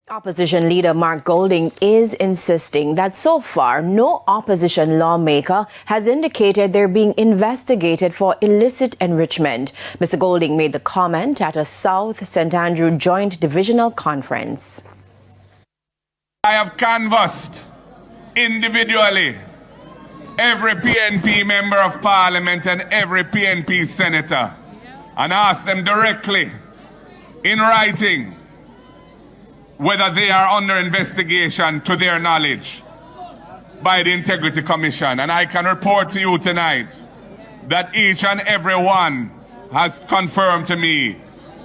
Opposition leader Mark Golding is insisting that so far no opposition lawmaker has indicated they're being investigated for illicit enrichment. Mr. Golding made the comment at a South St. Andrew Joint Divisional Conference. I have canvassed individually every PNP member of parliament and every PNP senator and asked them directly in writing whether they are under investigation to their knowledge by the Integrity Commission. And I can report to you tonight that each and every one has confirmed to me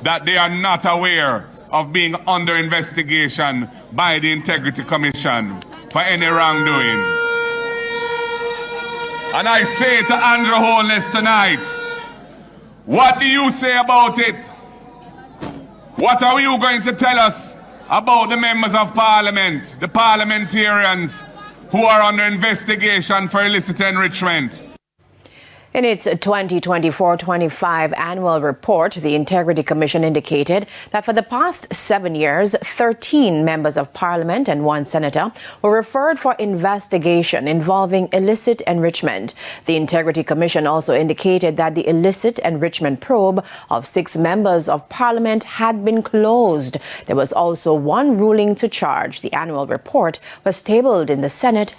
that they are not aware of being under investigation by the Integrity Commission for any wrongdoing. And I say to Andrew Holness tonight, what do you say about it? What are you going to tell us about the members of parliament, the parliamentarians who are under investigation for illicit enrichment? In its 2024-25 annual report, the Integrity Commission indicated that for the past 7 years, 13 members of parliament and 1 senator were referred for investigation involving illicit enrichment. The Integrity Commission also indicated that the illicit enrichment probe of 6 members of parliament had been closed. There was also 1 ruling to charge. The annual report was tabled in the Senate